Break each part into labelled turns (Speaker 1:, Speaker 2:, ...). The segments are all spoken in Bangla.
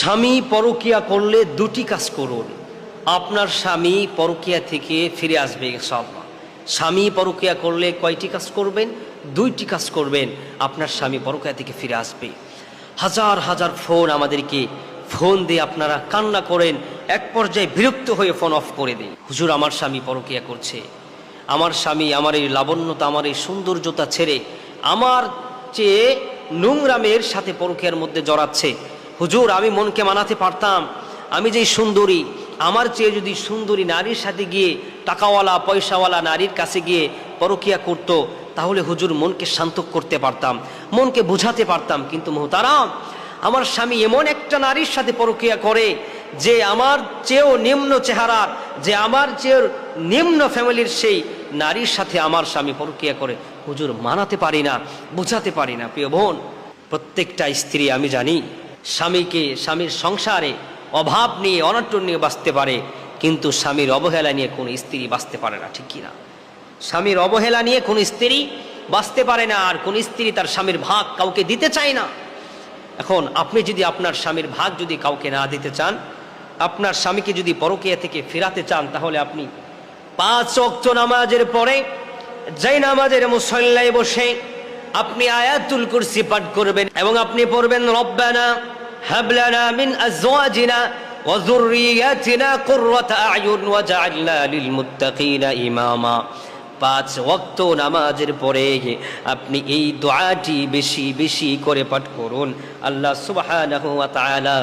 Speaker 1: স্বামী পরকীয়া করলে দুটি কাজ করুন, আপনার স্বামী পরকীয়া থেকে ফিরে আসবে ইনশাআল্লাহ। স্বামী পরকীয়া করলে কয়টি কাজ করবেন? দুইটি কাজ করবেন, আপনার স্বামী পরকীয়া থেকে ফিরে আসবে। হাজার হাজার ফোন আমাদেরকে ফোন দিয়ে আপনারা কান্না করেন, এক পর্যায়ে বিরক্ত হয়ে ফোন অফ করে দেন। হুজুর, আমার স্বামী পরকীয়া করছে, আমার স্বামী আমার এই লাবণ্যতা, আমার এই সৌন্দর্যতা ছেড়ে আমার চেয়ে নোংরা মেয়ের সাথে পরকীয়ার মধ্যে জড়াচ্ছে। হুজুর, আমি মনকে মানাতে পারতাম, আমি যেই সুন্দরী, আমার চেয়ে যদি সুন্দরী নারীর সাথে গিয়ে টাকাওয়ালা পয়সাওয়ালা নারীর কাছে গিয়ে পরকীয়া করতো, তাহলে হুজুর মনকে শান্ত করতে পারতাম, মনকে বোঝাতে পারতাম। কিন্তু মোহতারাম, আমার স্বামী এমন একটা নারীর সাথে পরকীয়া করে যে আমার চেয়েও নিম্ন চেহারার, যে আমার চেয়েও নিম্ন ফ্যামিলির সেই নারীর সাথে আমার স্বামী পরকীয়া করে। হুজুর, মানাতে পারি না, বোঝাতে পারি না। প্রিয় বোন, প্রত্যেকটা স্ত্রী আমি জানি স্বামীর সংসারে অভাব নিয়ে অনটন নিয়ে বাঁচতে পারে, কিন্তু স্বামীর অবহেলা নিয়ে কোনো স্ত্রী বাঁচতে পারে না, ঠিক কিনা? স্বামীর অবহেলা নিয়ে কোনো স্ত্রী বাঁচতে পারে না, আর কোন স্ত্রী তার স্বামীর ভাগ কাউকে দিতে চায় না। এখন আপনি যদি আপনার স্বামীর ভাগ যদি কাউকে না দিতে চান, আপনার স্বামীকে যদি পরকীয়া থেকে ফেরাতে চান, তাহলে আপনি 5 ওয়াক্ত নামাজের পরে যেই নামাজের মুসল্লায় বসে আপনি আয়াতুল কুরসি পাঠ করবেন এবং আপনি পড়বেন, রব্বানা হাব লানা মিন আজওয়াজিনা ওয়া যুররিয়াতিনা কুররাতা আয়ুন ওয়াজআলনা লিল মুত্তাকিনা ইমামা। 5 ওয়াক্ত নামাজের পরে আপনি এই দোয়াটি বেশি বেশি করে পাঠ করুন। আল্লাহ সুবহানাহু ওয়া তাআলা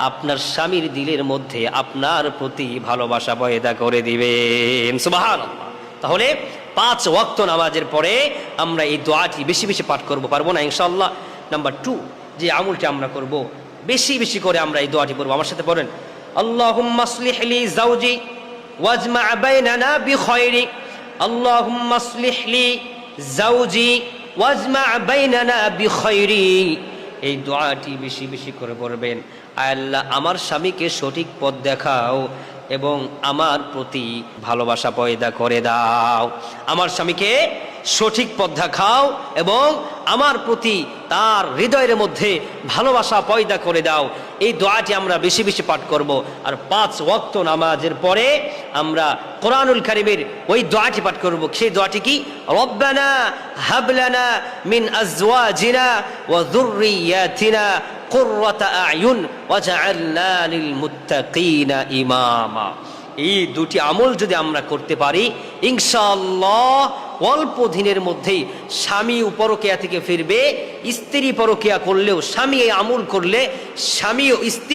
Speaker 1: আপনার স্বামীর দিলের মধ্যে আপনার প্রতি ভালোবাসা পয়দা করে দিবেন। সুবহানাল্লাহ। তাহলে 5 ওয়াক্ত নামাজের পরে আমরা এই দোয়াটি বেশি বেশি পাঠ করবো, পারবো না ইনশাআল্লাহ? নাম্বার 2, যে আমলটি আমরা করব, বেশি বেশি করে আমরা এই দোয়াটি পড়বো। আমার সাথে পড়েন, আল্লাহুম্মা আসলিহ লি যাওজি ওয়াজমা বাইনানা বিখায়রি। আল্লাহুম্মা আসলিহ লি যাওজি ওয়াজমা বাইনানা বিখায়রি। এই দোয়াটি বেশি বেশি করে পড়বেন। আল্লাহ, আমার স্বামীকে সঠিক পথ দেখাও এবং আমার প্রতি ভালোবাসা পয়দা করে দাও। আমার স্বামীকে সঠিক পথ দেখাও এবং আমার প্রতি তার হৃদয়ের মধ্যে ভালোবাসা পয়দা করে দাও। এই দোয়াটি আমরা বেশি বেশি পাঠ করব। আর 5 ওয়াক্ত নামাজের পরে আমরা কোরআনুল কারীমের ওই দোয়াটি পাঠ করব। সেই দোয়াটি কি? রব্বানা হাব লানা মিন আজওয়াজিনা ওয়া যুররিয়াতিনা কুররাতা আয়ুন ওয়াজআলনা লিল মুত্তাকিনা ইমামা। এই দুটি আমল যদি আমরা করতে পারি, ইনশাআল্লাহ অল্প দিনের মধ্যেই স্বামী পরকীয়া থেকে ফিরবে। স্ত্রী পরকীয়া করলেও স্বামী এই আমল করলে স্বামী ও স্ত্রী